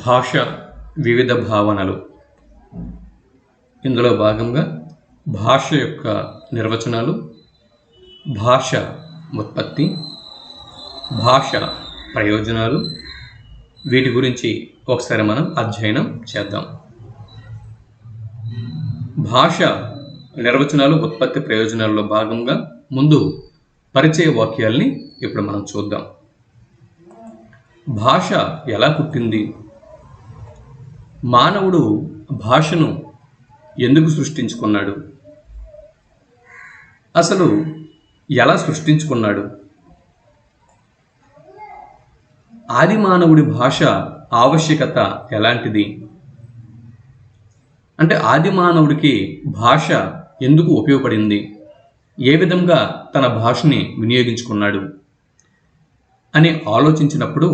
భాష వివిధ భావనలు. ఇందులో భాగంగా భాష యొక్క నిర్వచనాలు, భాష ఉత్పత్తి, భాష ప్రయోజనాలు, వీటి గురించి ఒకసారి మనం అధ్యయనం చేద్దాం. భాష నిర్వచనాలు, ఉత్పత్తి, ప్రయోజనాల్లో భాగంగా ముందు పరిచయ వాక్యాల్ని ఇప్పుడు మనం చూద్దాం. భాష ఎలా పుట్టింది? మానవుడు భాషను ఎందుకు సృష్టించుకున్నాడు? అసలు ఎలా సృష్టించుకున్నాడు? ఆది మానవుడి భాష ఆవశ్యకత ఎలాంటిది? అంటే ఆది మానవుడికి భాష ఎందుకు ఉపయోగపడింది? ఏ విధంగా తన భాషని వినియోగించుకున్నాడు అని ఆలోచించినప్పుడు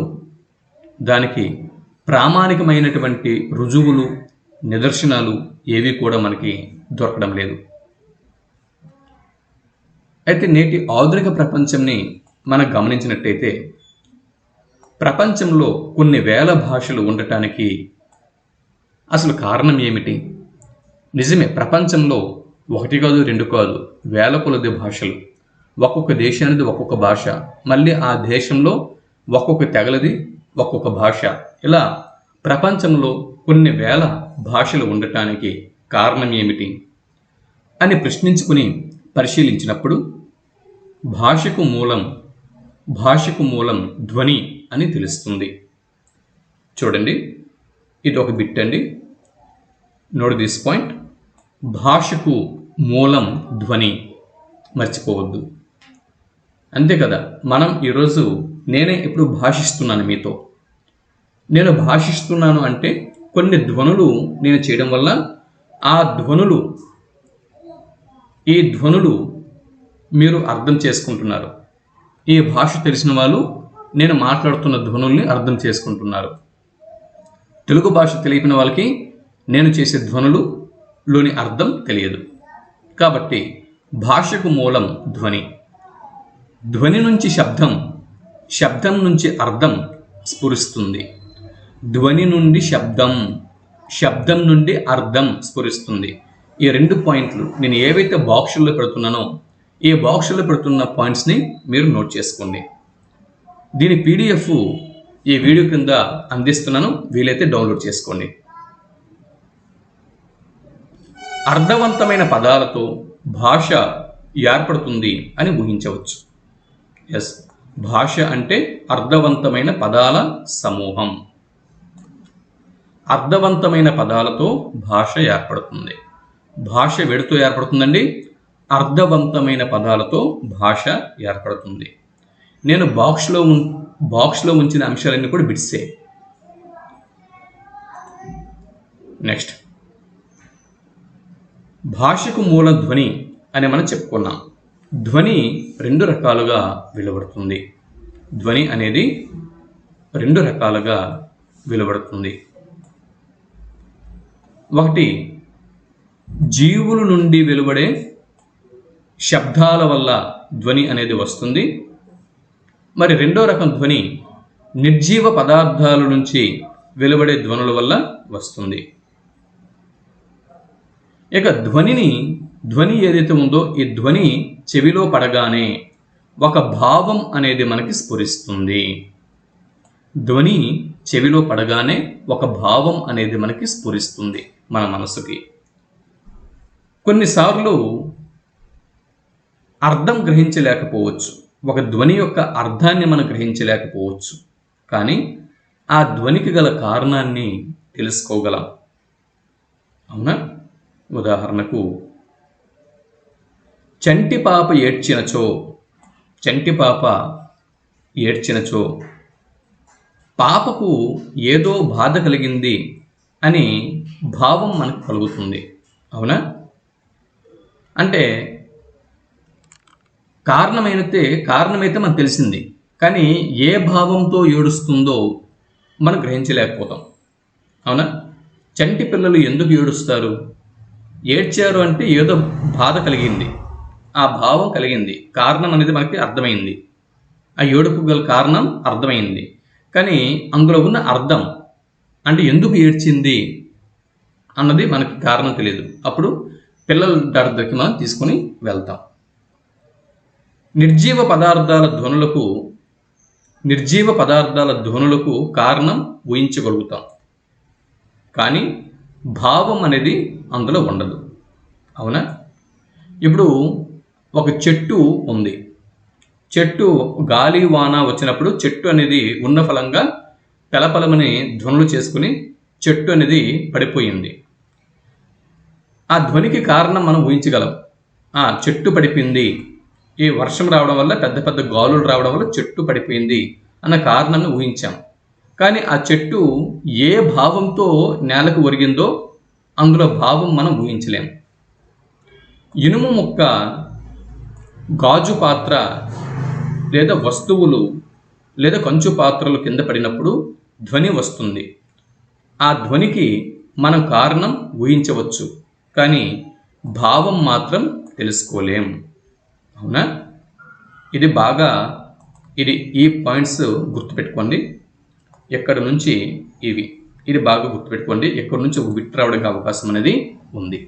దానికి ప్రామాణికమైనటువంటి రుజువులు, నిదర్శనాలు ఏవి కూడా మనకి దొరకడం లేదు. అయితే నేటి ఆధునిక ప్రపంచంని మనం గమనించినట్టయితే ప్రపంచంలో కొన్ని వేల భాషలు ఉండటానికి అసలు కారణం ఏమిటి? నిజమే, ప్రపంచంలో ఒకటి కాదు, రెండు కాదు, వేల కొలది భాషలు. ఒక్కొక్క దేశానిది ఒక్కొక్క భాష, మళ్ళీ ఆ దేశంలో ఒక్కొక్క తెగలది ఒక్కొక్క భాష. ఇలా ప్రపంచంలో కొన్ని వేల భాషలు ఉండటానికి కారణం ఏమిటి అని ప్రశ్నించుకుని పరిశీలించినప్పుడు భాషకు మూలం ధ్వని అని తెలుస్తుంది. చూడండి, ఇది ఒక బిట్ అండి, నోట్ దిస్ పాయింట్. భాషకు మూలం ధ్వని, మర్చిపోవద్దు. అంతే కదా, మనం ఈరోజు నేనే ఇప్పుడు భాషిస్తున్నాను మీతో. నేను భాషిస్తున్నాను అంటే కొన్ని ధ్వనులు నేను చేయడం వల్ల ఈ ధ్వనులు మీరు అర్థం చేసుకుంటున్నారు. ఈ భాష తెలిసిన వాళ్ళు నేను మాట్లాడుతున్న ధ్వనుల్ని అర్థం చేసుకుంటున్నారు. తెలుగు భాష తెలియని వాళ్ళకి నేను చేసే ధ్వనులులోని అర్థం తెలియదు. కాబట్టి భాషకు మూలం ధ్వని. ధ్వని నుంచి శబ్దం నుంచి అర్థం స్ఫురిస్తుంది. ధ్వని నుండి శబ్దం నుండి అర్థం స్ఫురిస్తుంది. ఈ రెండు పాయింట్లు నేను ఏవైతే బాక్సుల్లో పెడుతున్నానో ఈ బాక్సుల్లో పెడుతున్న పాయింట్స్ని మీరు నోట్ చేసుకోండి. దీని PDF ఈ వీడియో కింద అందిస్తున్నాను, వీలైతే డౌన్లోడ్ చేసుకోండి. అర్థవంతమైన పదాలతో భాష ఏర్పడుతుంది అని ఊహించవచ్చు. ఎస్, భాష అంటే అర్థవంతమైన పదాల సమూహం. అర్థవంతమైన పదాలతో భాష ఏర్పడుతుంది. భాష వేడితో ఏర్పడుతుందండి, అర్థవంతమైన పదాలతో భాష ఏర్పడుతుంది. నేను బాక్స్లో ఉంచిన అంశాలన్నీ కూడా బిట్సే. నెక్స్ట్, భాషకు మూల ధ్వని అని మనం చెప్పుకున్నాం. ధ్వని రెండు రకాలుగా వెలువడుతుంది. ధ్వని అనేది రెండు రకాలుగా వెలువడుతుంది. ఒకటి, జీవుల నుండి వెలువడే శబ్దాల వల్ల ధ్వని అనేది వస్తుంది. మరి రెండో రకం ధ్వని నిర్జీవ పదార్థాల నుంచి వెలువడే ధ్వనుల వల్ల వస్తుంది. ఇక ధ్వని ఏదైతే ఉందో ఈ ధ్వని చెవిలో పడగానే ఒక భావం అనేది మనకి స్ఫురిస్తుంది. ధ్వని చెవిలో పడగానే ఒక భావం అనేది మనకి స్ఫురిస్తుంది మన మనసుకి. కొన్నిసార్లు అర్థం గ్రహించలేకపోవచ్చు, ఒక ధ్వని యొక్క అర్థాన్ని మనం గ్రహించలేకపోవచ్చు, కానీ ఆ ధ్వనికి గల కారణాన్ని తెలుసుకోగలం. అవునా? ఉదాహరణకు, చంటి పాప ఏడ్చినచో పాపకు ఏదో బాధ కలిగింది అని భావం మనకు కలుగుతుంది. అవునా? అంటే కారణమైతే మనకు తెలిసింది, కానీ ఏ భావంతో ఏడుస్తుందో మనం గ్రహించలేకపోతాం. అవునా? చంటి పిల్లలు ఎందుకు ఏడుస్తారు? ఏడ్చారు అంటే ఏదో బాధ కలిగింది, ఆ భావం కలిగింది, కారణం అనేది మనకి అర్థమైంది, ఆ ఏడుపు గల కారణం అర్థమైంది. కానీ అందులో ఉన్న అర్థం అంటే ఎందుకు ఏడ్చింది అన్నది మనకి కారణం తెలియదు. అప్పుడు పిల్లల దగ్గరికి మనం తీసుకుని వెళ్తాం. నిర్జీవ పదార్థాల ధ్వనులకు కారణం ఊహించగలుగుతాం, కానీ భావం అనేది అందులో ఉండదు. అవునా? ఇప్పుడు ఒక చెట్టు ఉంది. చెట్టు గాలి వాన వచ్చినప్పుడు చెట్టు అనేది ఉన్న ఫలంగా పెలపలమని ధ్వనులు చేసుకుని చెట్టు అనేది పడిపోయింది. ఆ ధ్వనికి కారణం మనం ఊహించగలం. చెట్టు పడిపోయింది, ఈ వర్షం రావడం వల్ల, పెద్ద పెద్ద గాలులు రావడం వల్ల చెట్టు పడిపోయింది అన్న కారణాన్ని ఊహించాం. కానీ ఆ చెట్టు ఏ భావంతో నేలకు ఒరిగిందో అందులో భావం మనం ఊహించలేం. ఇనుము ముక్క, గాజు పాత్ర లేదా వస్తువులు లేదా కంచు పాత్రలు కింద పడినప్పుడు ధ్వని వస్తుంది. ఆ ధ్వనికి మనం కారణం ఊహించవచ్చు, కానీ భావం మాత్రం తెలుసుకోలేం. అవునా? ఈ పాయింట్స్ గుర్తుపెట్టుకోండి. ఎక్కడి నుంచి ఇది బాగా గుర్తుపెట్టుకోండి. ఎక్కడి నుంచి ఒక బిట్ రావడానికి అవకాశం అనేది ఉంది.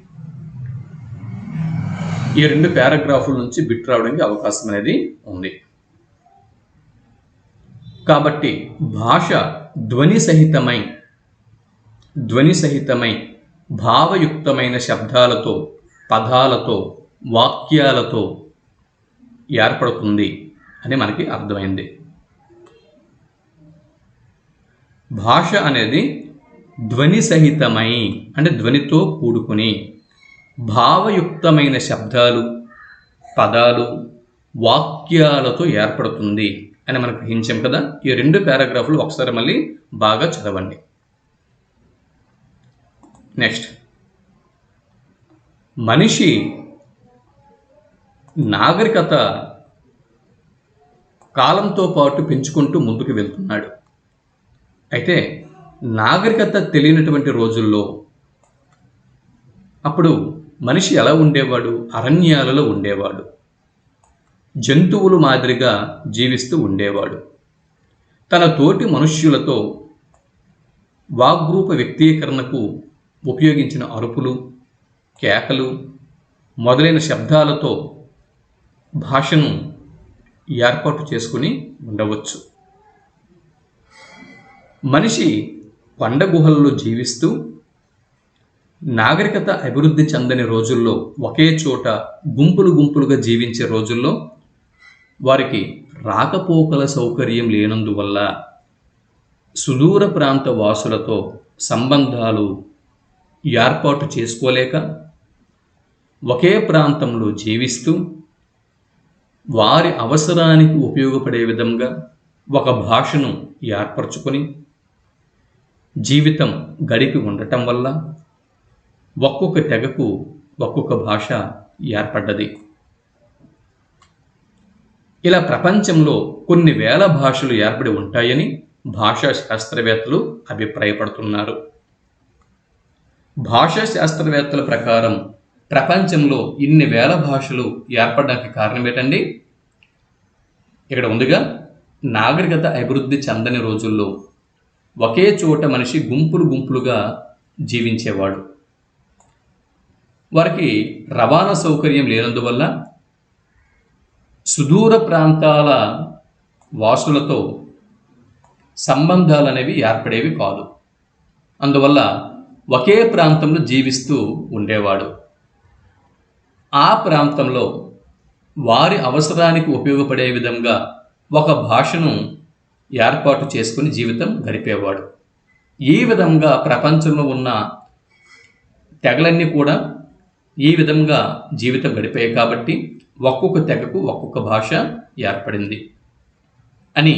ఈ 2 పారాగ్రాఫుల నుంచి బిట్ రావడానికి అవకాశం అనేది ఉంది. కాబట్టి భాష ధ్వని సహితమై భావయుక్తమైన శబ్దాలతో, పదాలతో, వాక్యాలతో ఏర్పడుతుంది అని మనకి అర్థమైంది. భాష అనేది ధ్వని సహితమై అంటే ధ్వనితో కూడుకుని భావయుక్తమైన శబ్దాలు, పదాలు, వాక్యాలతో ఏర్పడుతుంది అని మనం గ్రహించాం కదా. ఈ 2 పారాగ్రాఫ్లు ఒకసారి మళ్ళీ బాగా చదవండి. నెక్స్ట్, మనిషి నాగరికత కాలంతో పాటు పెంచుకుంటూ ముందుకు వెళ్తున్నాడు. అయితే నాగరికత తెలియనటువంటి రోజుల్లో అప్పుడు మనిషి ఎలా ఉండేవాడు? అరణ్యాలలో ఉండేవాడు, జంతువులు మాదిరిగా జీవిస్తూ ఉండేవాడు. తన తోటి మనుష్యులతో వాగ్రూప వ్యక్తీకరణకు ఉపయోగించిన అరుపులు, కేకలు మొదలైన శబ్దాలతో భాషను ఏర్పాటు చేసుకుని ఉండవచ్చు. మనిషి కొండ గుహల్లో జీవిస్తూ నాగరికత అభివృద్ధి చెందని రోజుల్లో, ఒకే చోట గుంపులుగా జీవించే రోజుల్లో వారికి రాకపోకల సౌకర్యం లేనందువల్ల సుదూర ప్రాంత వాసులతో సంబంధాలు ఏర్పాటు చేసుకోలేక ఒకే ప్రాంతంలో జీవిస్తూ వారి అవసరానికి ఉపయోగపడే విధంగా ఒక భాషను ఏర్పరచుకొని జీవితం గడిపి ఉండటం వల్ల ఒక్కొక్క తెగకు ఒక్కొక్క భాష ఏర్పడ్డది. ఇలా ప్రపంచంలో కొన్ని వేల భాషలు ఏర్పడి ఉంటాయని భాషా శాస్త్రవేత్తలు అభిప్రాయపడుతున్నారు. భాషా శాస్త్రవేత్తల ప్రకారం ప్రపంచంలో ఇన్ని వేల భాషలు ఏర్పడడానికి కారణం ఏంటండి? ఇక్కడ ఉందిగా, నాగరికత అభివృద్ధి చెందని రోజుల్లో ఒకే చోట మనిషి గుంపులుగా జీవించేవాడు. వారికి రవాణా సౌకర్యం లేనందువల్ల సుదూర ప్రాంతాల వాసులతో సంబంధాలు అనేవి ఏర్పడేవి కాదు. అందువల్ల ఒకే ప్రాంతంలో జీవిస్తూ ఉండేవాడు. ఆ ప్రాంతంలో వారి అవసరానికి ఉపయోగపడే విధంగా ఒక భాషను ఏర్పాటు చేసుకుని జీవితం గడిపేవాడు. ఈ విధంగా ప్రపంచంలో ఉన్న తెగలన్నీ కూడా ఈ విధంగా జీవితం గడిపాయి కాబట్టి ఒక్కొక్క తెగకు ఒక్కొక్క భాష ఏర్పడింది అని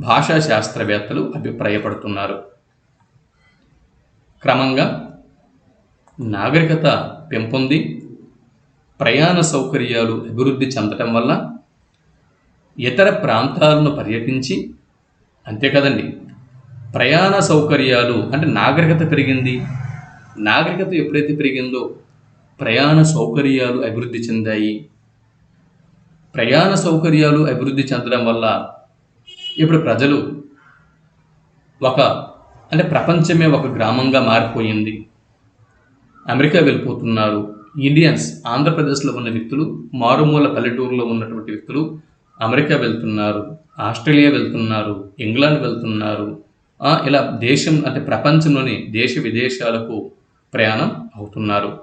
భాషా శాస్త్రవేత్తలు అభిప్రాయపడుతున్నారు. క్రమంగా నాగరికత పెంపొంది ప్రయాణ సౌకర్యాలు అభివృద్ధి చెందటం వల్ల ఇతర ప్రాంతాలను పర్యటించి, అంతే కదండి, ప్రయాణ సౌకర్యాలు అంటే నాగరికత పెరిగింది. నాగరికత ఎప్పుడైతే పెరిగిందో ప్రయాణ సౌకర్యాలు అభివృద్ధి చెందాయి. ప్రయాణ సౌకర్యాలు అభివృద్ధి చెందడం వల్ల ఇప్పుడు ప్రజలు ఒక అంటే ప్రపంచమే ఒక గ్రామంగా మారిపోయింది. అమెరికా వెళ్ళిపోతున్నారు ఇండియన్స్. ఆంధ్రప్రదేశ్లో ఉన్న వ్యక్తులు, మారుమూల పల్లెటూరులో ఉన్నటువంటి వ్యక్తులు అమెరికా వెళ్తున్నారు, ఆస్ట్రేలియా వెళ్తున్నారు, ఇంగ్లాండ్ వెళ్తున్నారు. ఇలా దేశం అంటే ప్రపంచంలోని దేశ విదేశాలకు ప్రయాణం అవుతున్నారు.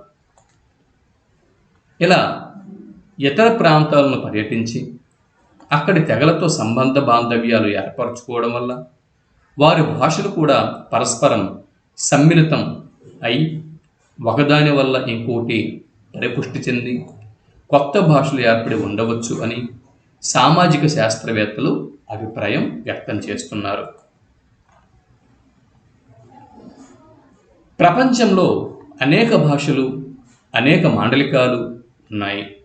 ఇలా ఇతర ప్రాంతాలను పర్యటించి అక్కడి తెగలతో సంబంధ బాంధవ్యాలు ఏర్పరచుకోవడం వల్ల వారి భాషలు కూడా పరస్పరం సమ్మిళితం అయి ఒకదాని వల్ల ఇంకోటి పరిపుష్టి చెంది కొత్త భాషలు ఏర్పడి ఉండవచ్చు అని సామాజిక శాస్త్రవేత్తలు అభిప్రాయం వ్యక్తం చేస్తున్నారు. ప్రపంచంలో అనేక భాషలు, అనేక మాండలికాలు ఉన్నాయి.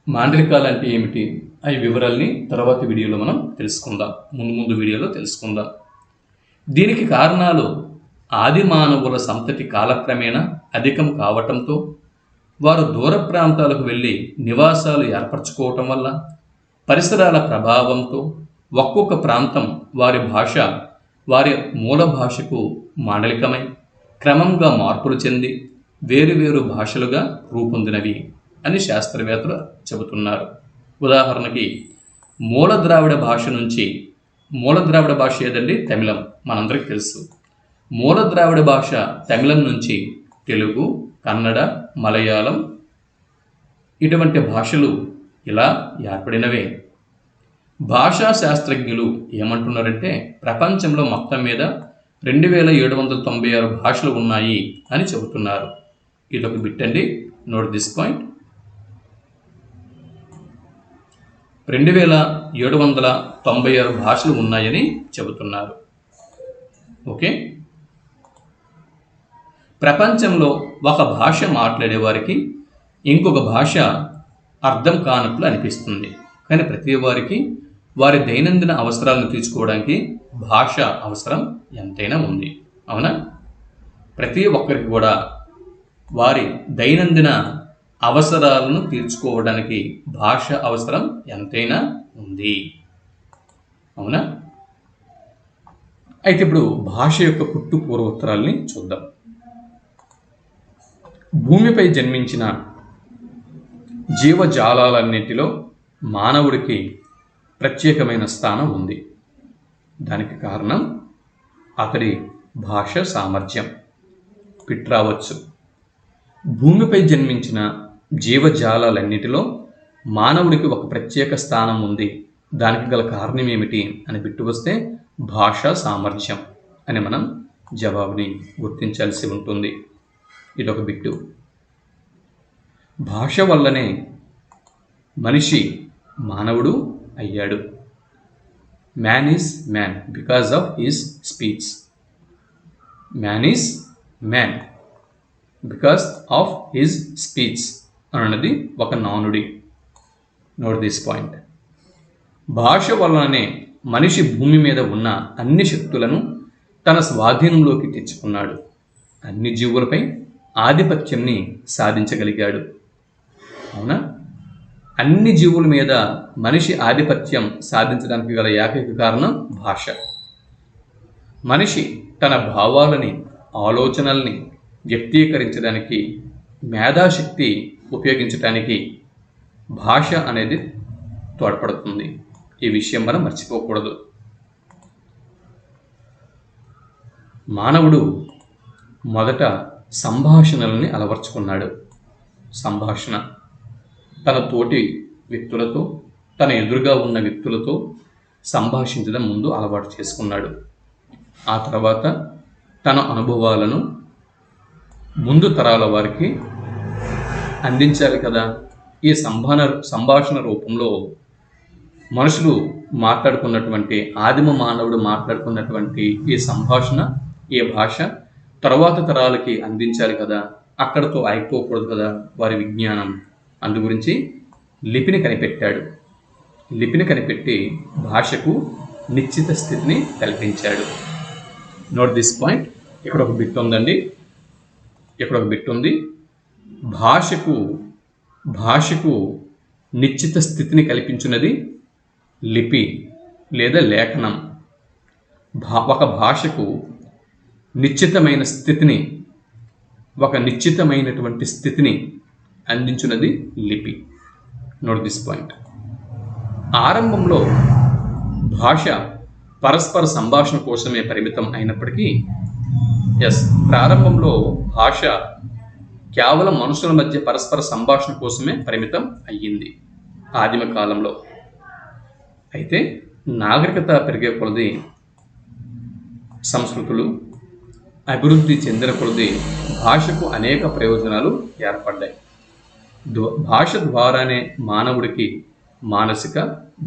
మాండలికాలు అంటే ఏమిటి? అవి వివరాల్ని తర్వాత వీడియోలో మనం తెలుసుకుందాం, ముందు వీడియోలో తెలుసుకుందాం. దీనికి కారణాలు ఆది మానవుల సంతతి కాలక్రమేణా అధికం కావటంతో వారు దూర ప్రాంతాలకు వెళ్ళి నివాసాలు ఏర్పరచుకోవటం వల్ల పరిసరాల ప్రభావంతో ఒక్కొక్క ప్రాంతం వారి భాష వారి మూల భాషకు మాండలికమై క్రమంగా మార్పులు చెంది వేరువేరు భాషలుగా రూపొందినవి అని శాస్త్రవేత్తలు చెబుతున్నారు. ఉదాహరణకి మూల ద్రావిడ భాష నుంచి, మూల ద్రావిడ భాష ఏదండి? తమిళం, మనందరికీ తెలుసు. మూల ద్రావిడ భాష తమిళం నుంచి తెలుగు, కన్నడ, మలయాళం ఇటువంటి భాషలు ఇలా ఏర్పడినవే. భాషా శాస్త్రజ్ఞులు ఏమంటున్నారంటే ప్రపంచంలో మొత్తం మీద 2796 భాషలు ఉన్నాయి అని చెబుతున్నారు. ఇదొక బిట్ అండి, నోట్ దిస్ పాయింట్. 2796 భాషలు ఉన్నాయని చెబుతున్నారు. ఓకే, ప్రపంచంలో ఒక భాష మాట్లాడే వారికి ఇంకొక భాష అర్థం కానట్లు అనిపిస్తుంది. కానీ ప్రతి వారికి వారి దైనందిన అవసరాలను తీర్చుకోవడానికి భాష అవసరం ఎంతైనా ఉంది. అవునా? ప్రతి ఒక్కరికి కూడా వారి దైనందిన అవసరాలను తీర్చుకోవడానికి భాష అవసరం ఎంతైనా ఉంది. అవునా? అయితే ఇప్పుడు భాష యొక్క పుట్టు పూర్వోత్తరాల్ని చూద్దాం. భూమిపై జన్మించిన జీవజాలాలన్నింటిలో మానవుడికి ప్రత్యేకమైన స్థానం ఉంది. దానికి కారణం అతడి భాష సామర్థ్యం. పిట్ రావచ్చు. భూమిపై జన్మించిన జీవజాలాలన్నిటిలో మానవుడికి ఒక ప్రత్యేక స్థానం ఉంది. దానికి గల కారణం ఏమిటి అని బిట్టు వస్తే భాషా సామర్థ్యం అని మనం జవాబుని గుర్తించాల్సి ఉంటుంది. ఇదొక బిట్టు. భాష వల్లనే మనిషి మానవుడు అయ్యాడు. Man is man because of his speech. Man is man because of his speech అన్నది ఒక నానుడి. Note this point. భాష వలననే మనిషి భూమి మీద ఉన్న అన్ని శక్తులను తన స్వాధీనంలోకి తెచ్చుకున్నాడు. అన్ని జీవులపై ఆధిపత్యంని సాధించగలిగాడు. అవునా? అన్ని జీవుల మీద మనిషి ఆధిపత్యం సాధించడానికి గల ఏకైక కారణం భాష. మనిషి తన భావాలని, ఆలోచనల్ని వ్యక్తీకరించడానికి, మేధాశక్తి ఉపయోగించడానికి భాష అనేది తోడ్పడుతుంది. ఈ విషయం మనం మర్చిపోకూడదు. మానవుడు మొదట సంభాషణల్ని అలవర్చుకున్నాడు. సంభాషణ తన తోటి వ్యక్తులతో, తన ఎదురుగా ఉన్న వ్యక్తులతో సంభాషించడం ముందు అలవాటు చేసుకున్నాడు. ఆ తర్వాత తన అనుభవాలను ముందు తరాల వారికి అందించాలి కదా. ఈ సంభాషణ రూపంలో మనుషులు మాట్లాడుకున్నటువంటి, ఆదిమ మానవుడు మాట్లాడుకున్నటువంటి ఈ సంభాషణ, ఈ భాష తర్వాత తరాలకి అందించాలి కదా. అక్కడతో ఆగిపోకూడదు కదా వారి విజ్ఞానం. అందుగురించి లిపిని కనిపెట్టాడు. లిపిని కనిపెట్టి భాషకు నిశ్చిత స్థితిని కల్పించాడు. Note this point. ఇక్కడ ఒక బిట్ ఉందండి, ఇక్కడ ఒక బిట్ ఉంది. భాషకు నిశ్చిత స్థితిని కల్పించినది లిపి లేదా లేఖనం. ఒక భాషకు నిశ్చితమైన స్థితిని, ఒక నిశ్చితమైనటువంటి స్థితిని అందించున్నది లిపి. Note this point. ఆరంభంలో భాష పరస్పర సంభాషణ కోసమే పరిమితం అయినప్పటికీ, ప్రారంభంలో భాష కేవలం మనుషుల మధ్య పరస్పర సంభాషణ కోసమే పరిమితం అయ్యింది ఆదిమ కాలంలో. అయితే నాగరికత పెరిగే కొలది, సంస్కృతులు అభివృద్ధి చెందిన కొలది భాషకు అనేక ప్రయోజనాలు ఏర్పడ్డాయి. భాష ద్వారానే మానవుడికి మానసిక,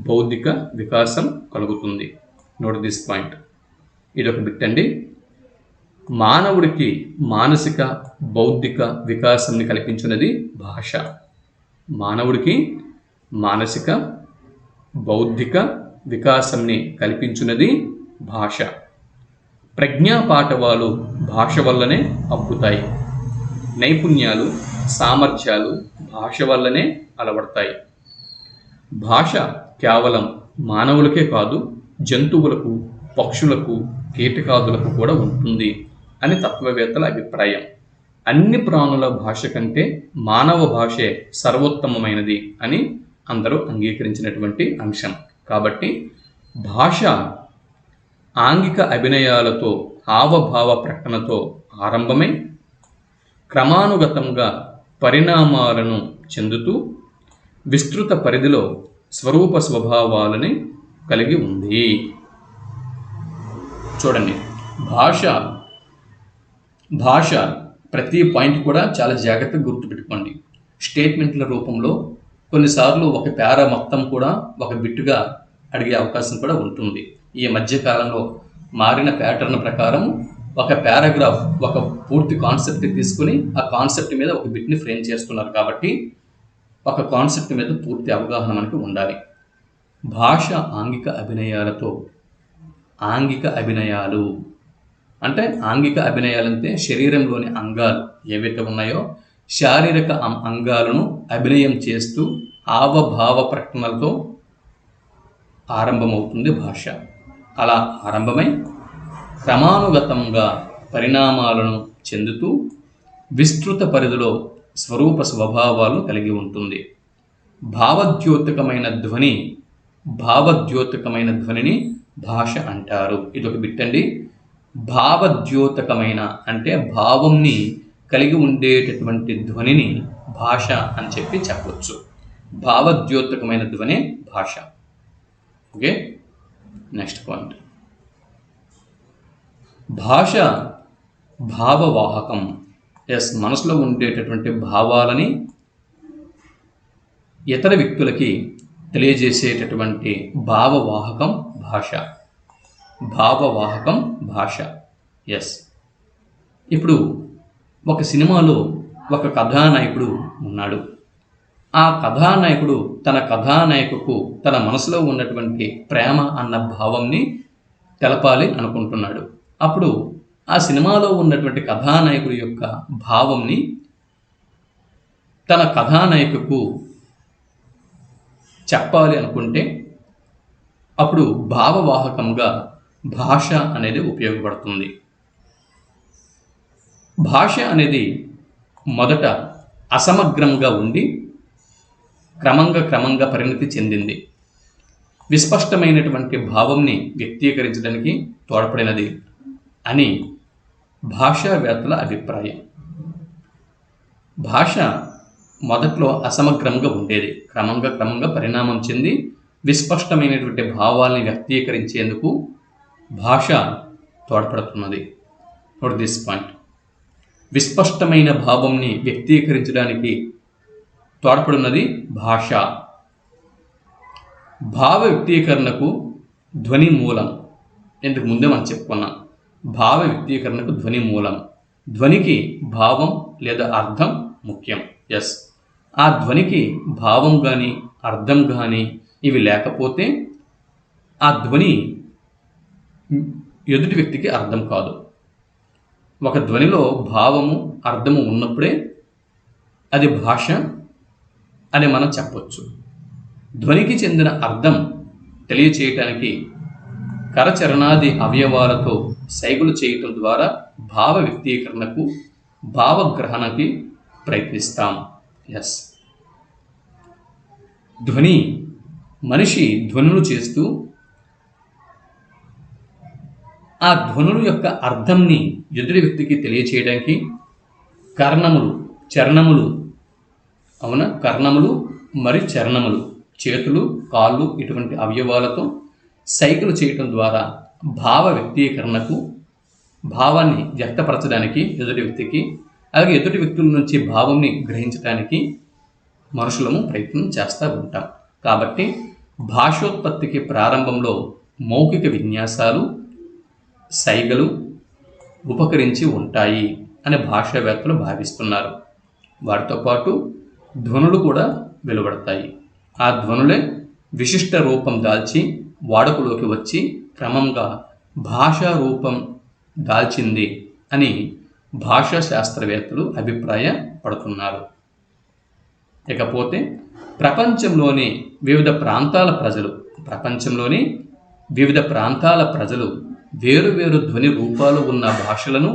బౌద్ధిక వికాసం కలుగుతుంది. Note this point. ఇదొక బిట్ అండి. మానవుడికి మానసిక, బౌద్ధిక వికాసాన్ని కల్పించినది భాష. మానవుడికి మానసిక, బౌద్ధిక వికాసాన్ని కల్పించినది భాష. ప్రజ్ఞాపాఠవాలు భాష వల్లనే అబ్బుతాయి. నైపుణ్యాలు, సామర్థ్యాలు భాష వల్లనే అలవడతాయి. భాష కేవలం మానవులకే కాదు, జంతువులకు, పక్షులకు, కీటకాదులకు కూడా ఉంటుంది అని తత్వవేత్తల అభిప్రాయం. అన్ని ప్రాణుల భాష కంటే మానవ భాషే సర్వోత్తమమైనది అని అందరూ అంగీకరించినటువంటి అంశం. కాబట్టి భాష ఆంగిక అభినయాలతో, హావభావ ప్రకటనతో ఆరంభమై క్రమానుగతంగా పరిణామాలను చెందుతూ విస్తృత పరిధిలో స్వరూప స్వభావాలని కలిగి ఉంది. చూడండి, భాష ప్రతి పాయింట్ కూడా చాలా జాగ్రత్తగా గుర్తుపెట్టుకోండి. స్టేట్మెంట్ల రూపంలో కొన్నిసార్లు ఒక పేరా మొత్తం కూడా ఒక బిట్టుగా అడిగే అవకాశం కూడా ఉంటుంది. ఈ మధ్యకాలంలో మారిన ప్యాటర్న్ ప్రకారం ఒక పారాగ్రాఫ్, ఒక పూర్తి కాన్సెప్ట్ తీసుకుని ఆ కాన్సెప్ట్ మీద ఒక బిట్ని ఫ్రేమ్ చేస్తున్నారు. కాబట్టి ఒక కాన్సెప్ట్ మీద పూర్తి అవగాహన మనకు ఉండాలి. భాష ఆంగిక అభినయాలతో, ఆంగిక అభినయాలు అంటే, ఆంగిక అభినయాలంటే శరీరంలోని అంగాలు ఏవైతే ఉన్నాయో శారీరక అంగాలను అభినయం చేస్తూ హావభావ ప్రకటనలతో ఆరంభమవుతుంది భాష. అలా ఆరంభమై క్రమానుగతంగా పరిణామాలను చెందుతూ విస్తృత పరిధిలో స్వరూప స్వభావాలను కలిగి ఉంటుంది. భావద్యోతకమైన ధ్వనిని భాష అంటారు. ఇదొక బిట్టండి. భావద్యోతకమైన అంటే భావంని కలిగి ఉండేటటువంటి ధ్వనిని భాష అని చెప్పవచ్చు. భావద్యోతకమైన ధ్వనే భాష. Okay, next point. భాష భావవాహకం. మనసులో ఉండేటటువంటి భావాలని ఇతర వ్యక్తులకి తెలియజేసేటటువంటి భావవాహకం భాష. ఇప్పుడు ఒక సినిమాలో ఒక కథానాయకుడు ఉన్నాడు. ఆ కథానాయకుడు తన కథానాయకుకు తన మనసులో ఉన్నటువంటి ప్రేమ అన్న భావంని తెలపాలి అనుకుంటున్నాడు. అప్పుడు ఆ సినిమాలో ఉన్నటువంటి కథానాయకుడి యొక్క భావంని తన కథానాయకుకు చెప్పాలి అనుకుంటే అప్పుడు భావవాహకంగా భాష అనేది ఉపయోగపడుతుంది. భాష అనేది మొదట అసమగ్రంగా ఉండి క్రమంగా పరిణతి చెందింది. విస్పష్టమైనటువంటి భావంని వ్యక్తీకరించడానికి తోడ్పడినది అని భాషావేత్తల అభిప్రాయం. భాష మొదట్లో అసమగ్రంగా ఉండేది, క్రమంగా పరిణామం చెంది విస్పష్టమైనటువంటి భావాల్ని వ్యక్తీకరించేందుకు భాష తోడ్పడుతున్నది. Note this point. విస్పష్టమైన భావంని వ్యక్తీకరించడానికి తోడ్పడున్నది భాష. భావ వ్యక్తీకరణకు ధ్వని మూలం. ఇంతకు ముందే మనం చెప్పుకున్నాం, భావ వ్యక్తీకరణకు ధ్వని మూలం. ధ్వనికి భావం లేదా అర్థం ముఖ్యం. ఆ ధ్వనికి భావం కానీ అర్థం కానీ ఇవి లేకపోతే ఆ ధ్వని ఎదుటి వ్యక్తికి అర్థం కాదు. ఒక ధ్వనిలో భావము అర్థము ఉన్నప్పుడే అది భాష అని మనం చెప్పొచ్చు. ధ్వనికి చెందిన అర్థం తెలియచేయటానికి కరచరణాది అవయవాలతో సైగులు చేయటం ద్వారా భావ వ్యక్తీకరణకు, భావగ్రహణకి ప్రయత్నిస్తాం. ఎస్, ధ్వని, మనిషి ధ్వనులు చేస్తూ ఆ ధ్వనుల యొక్క అర్థంని ఎదుటి వ్యక్తికి తెలియచేయడానికి కర్ణములు, చరణములు, అవునా, కర్ణములు మరియు చరణములు, చేతులు, కాళ్ళు, ఇటువంటి అవయవాలతో సైగలు చేయటం ద్వారా భావ వ్యక్తీకరణకు, భావాన్ని వ్యక్తపరచడానికి ఎదుటి వ్యక్తికి, అలాగే ఎదుటి వ్యక్తుల నుంచి భావంని గ్రహించడానికి మనుషులము ప్రయత్నం చేస్తూ ఉంటాం. కాబట్టి భాషోత్పత్తికి ప్రారంభంలో మౌఖిక విన్యాసాలు, సైగలు ఉపకరించి ఉంటాయి అని భాషావేత్తలు భావిస్తున్నారు. వాటితో పాటు ధ్వనులు కూడా వెలువడతాయి. ఆ ధ్వనులే విశిష్ట రూపం దాల్చి వాడుకలోకి వచ్చి క్రమంగా భాషా రూపం దాల్చింది అని భాషా శాస్త్రవేత్తలు అభిప్రాయపడుతున్నారు. ఇకపోతే ప్రపంచంలోని వివిధ ప్రాంతాల ప్రజలు వేరువేరు ధ్వని రూపాలు ఉన్న భాషలను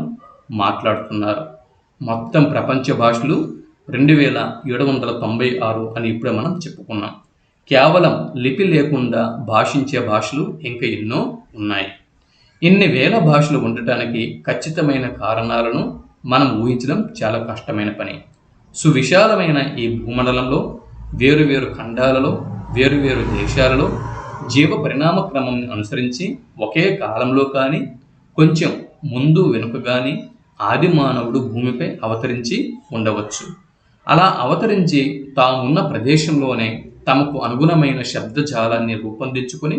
మాట్లాడుతున్నారు. మొత్తం ప్రపంచ భాషలు 2796 అని ఇప్పుడే మనం చెప్పుకున్నాం. కేవలం లిపి లేకుండా భాషించే భాషలు ఇంకా ఎన్నో ఉన్నాయి. ఇన్ని వేల భాషలు ఉండటానికి ఖచ్చితమైన కారణాలను మనం ఊహించడం చాలా కష్టమైన పని. సువిశాలమైన ఈ భూమండలంలో వేరువేరు ఖండాలలో, వేరువేరు దేశాలలో జీవ పరిణామ క్రమం అనుసరించి ఒకే కాలంలో కానీ, కొంచెం ముందు వెనుక కానీ ఆది మానవుడు భూమిపై అవతరించి ఉండవచ్చు. అలా అవతరించి తామున్న ప్రదేశంలోనే తమకు అనుగుణమైన శబ్దజాలాన్ని రూపొందించుకొని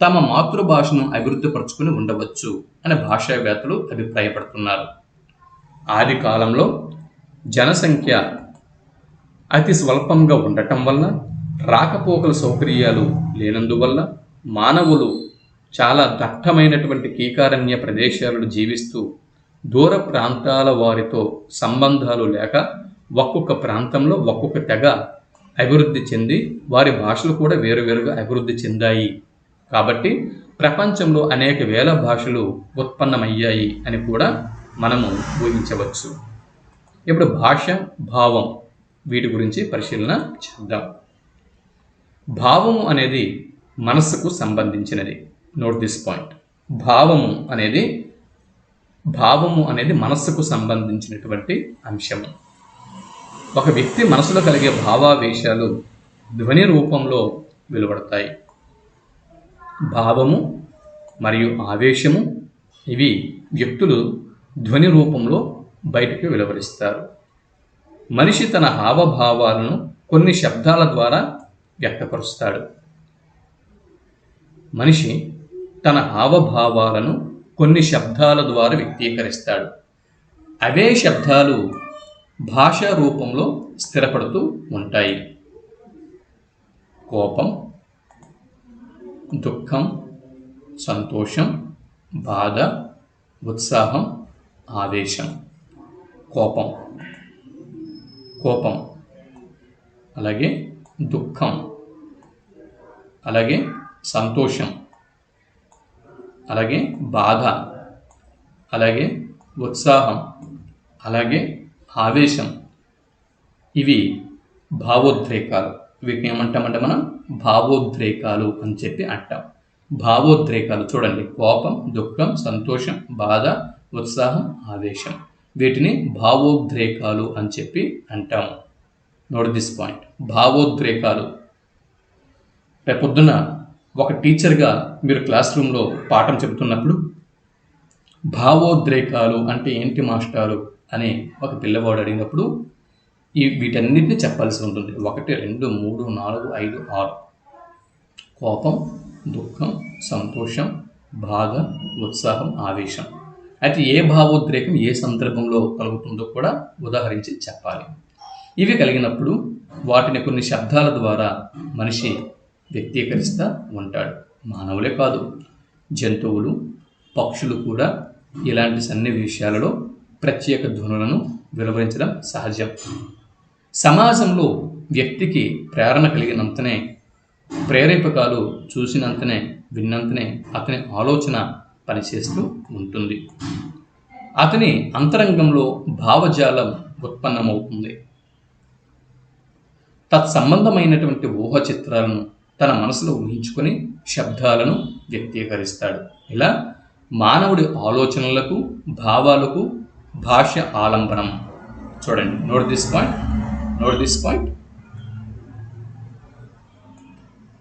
తమ మాతృభాషను అభివృద్ధిపరచుకుని ఉండవచ్చు అని భాషావేత్తలు అభిప్రాయపడుతున్నారు. ఆది కాలంలో జనసంఖ్య అతి స్వల్పంగా ఉండటం వల్ల, రాకపోకల సౌకర్యాలు లేనందువల్ల మానవులు చాలా దట్టమైనటువంటి కీకారణ్య ప్రదేశాలను జీవిస్తూ దూర ప్రాంతాల వారితో సంబంధాలు లేక ఒక్కొక్క ప్రాంతంలో ఒక్కొక్క తెగ అభివృద్ధి చెంది వారి భాషలు కూడా వేరువేరుగా అభివృద్ధి చెందాయి. కాబట్టి ప్రపంచంలో అనేక వేల భాషలు ఉత్పన్నమయ్యాయి అని కూడా మనము ఊహించవచ్చు. ఇప్పుడు భాష, భావం, వీటి గురించి పరిశీలన చేద్దాం. భావము అనేది మనస్సుకు సంబంధించినది. Note this point. భావము అనేది మనస్సుకు సంబంధించినటువంటి అంశము. ఒక వ్యక్తి మనసులో కలిగే భావావేశాలు ధ్వని రూపంలో వెలువడతాయి. భావము మరియు ఆవేశము ఇవి వ్యక్తులు ధ్వని రూపంలో బయటకు వెలువరిస్తారు. మనిషి తన హావభావాలను కొన్ని శబ్దాల ద్వారా వ్యక్తపరుస్తాడు. మనిషి తన హావభావాలను కొన్ని శబ్దాల ద్వారా వ్యక్తీకరిస్తాడు. అవే శబ్దాలు భాషా రూపంలో స్థిరపడుతూ ఉంటాయి. కోపం, దుఃఖం, సంతోషం, బాధ, ఉత్సాహం, ఆవేశం. కోపం, అలాగే దుఃఖం, అలాగే సంతోషం, అలాగే బాధ, అలాగే ఉత్సాహం, అలాగే ఆవేశం. ఇవి భావోద్రేకాలు. వీటిని ఏమంటామంటే మనం భావోద్రేకాలు అని చెప్పి అంటాం. భావోద్రేకాలు చూడండి, కోపం, దుఃఖం, సంతోషం, బాధ, ఉత్సాహం, ఆవేశం. వీటిని భావోద్రేకాలు అని చెప్పి అంటాము. Note this point. భావోద్రేకాలు. రేపొద్దున ఒక టీచర్గా మీరు క్లాస్ రూమ్లో పాఠం చెబుతున్నప్పుడు భావోద్రేకాలు అంటే ఏంటి మాస్టారు అని ఒక పిల్లవాడు అడిగినప్పుడు వీటన్నిటిని చెప్పాల్సి ఉంటుంది. 1, 2, 3, 4, 5, 6. కోపం, దుఃఖం, సంతోషం, బాధ, ఉత్సాహం, ఆవేశం. అయితే ఏ భావోద్రేకం ఏ సందర్భంలో కలుగుతుందో కూడా ఉదాహరించి చెప్పాలి. ఇవి కలిగినప్పుడు వాటిని కొన్ని శబ్దాల ద్వారా మనిషి వ్యక్తీకరిస్తూ ఉంటాడు. మానవులే కాదు, జంతువులు, పక్షులు కూడా ఇలాంటి సన్నివేశాలలో ప్రత్యేక ధ్వనులను వెలువరించడం సహజం. సమాజంలో వ్యక్తికి ప్రేరణ కలిగినంతనే, ప్రేరేపకాలు చూసినంతనే విన్నంతనే అతని ఆలోచన పనిచేస్తూ ఉంటుంది. అతని అంతరంగంలో భావజాలం ఉత్పన్నమవుతుంది. తత్సంబంధమైనటువంటి ఊహ చిత్రాలను తన మనసులో ఊహించుకొని శబ్దాలను వ్యక్తీకరిస్తాడు. ఇలా మానవుడి ఆలోచనలకు, భావాలకు భాష ఆలంబనం. చూడండి, నోట్ దిస్ పాయింట్.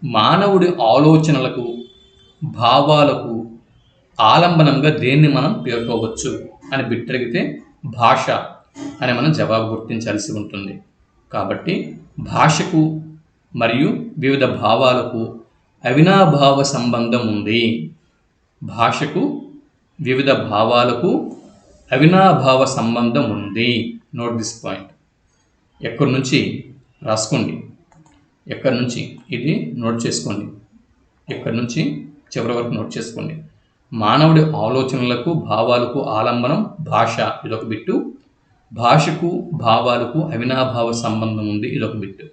మానవుడి ఆలోచనలకు, భావాలకు ఆలంబనంగా దేన్ని మనం పేర్కోవచ్చు అని బిట్టడిగితే భాష అని మనం జవాబు గుర్తించాల్సి ఉంటుంది. కాబట్టి భాషకు మరియు వివిధ భావాలకు అవినాభావ సంబంధం ఉంది. భాషకు వివిధ భావాలకు అవినాభావ సంబంధం ఉంది. Note this point. ఎక్కడి నుంచి రాసుకోండి, ఎక్కడి నుంచి ఇది నోట్ చేసుకోండి, ఎక్కడి నుంచి చివరి వరకు నోట్ చేసుకోండి. మానవుడి ఆలోచనలకు, భావాలకు ఆలంబనం భాష, ఇదొక బిట్టు. భాషకు, భావాలకు అవినాభావ సంబంధం ఉంది, ఇదొక బిట్టు.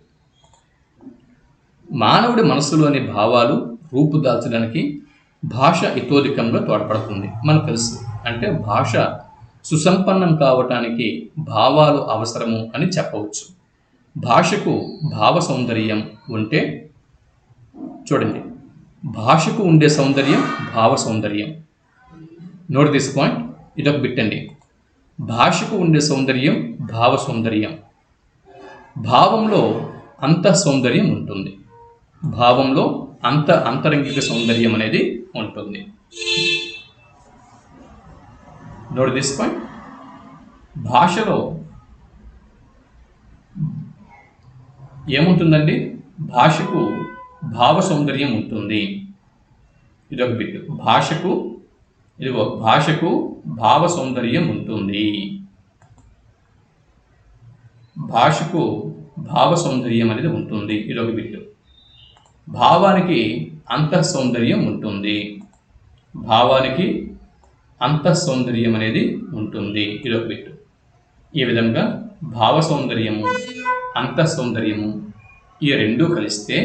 మానవుడి మనస్సులోని భావాలు రూపుదాల్చడానికి భాష ఇతోధికంగా తోడ్పడుతుంది. మనకు తెలుసు. అంటే భాష సుసంపన్నం కావటానికి భావాలు అవసరము అని చెప్పవచ్చు. భాషకు భావ సౌందర్యం ఉంటే, చూడండి, భాషకు ఉండే సౌందర్యం భావ సౌందర్యం. నోట్ దిస్ పాయింట్, ఇదొక బిట్టండి. భాషకు ఉండే సౌందర్యం భావ సౌందర్యం. భావంలో అంత సౌందర్యం ఉంటుంది. భావంలో అంతరంగిక సౌందర్యం అనేది ఉంటుంది. Note this point. భాషలో ఏముంటుందండి? భాషకు భావ సౌందర్యం ఉంటుంది. ఇదొక బిట్. భాషకు భావ సౌందర్యం ఉంటుంది. భాషకు భావ సౌందర్యం అనేది ఉంటుంది. ఇదొక బిట్. భావానికి అంతః సౌందర్యం ఉంటుంది. భావానికి అంతః సౌందర్యం అనేది ఉంటుంది. ఇదొక బిట్. ఈ విధంగా భావ సౌందర్యము, అంతః సౌందర్యము ఈ రెండూ కలిస్తే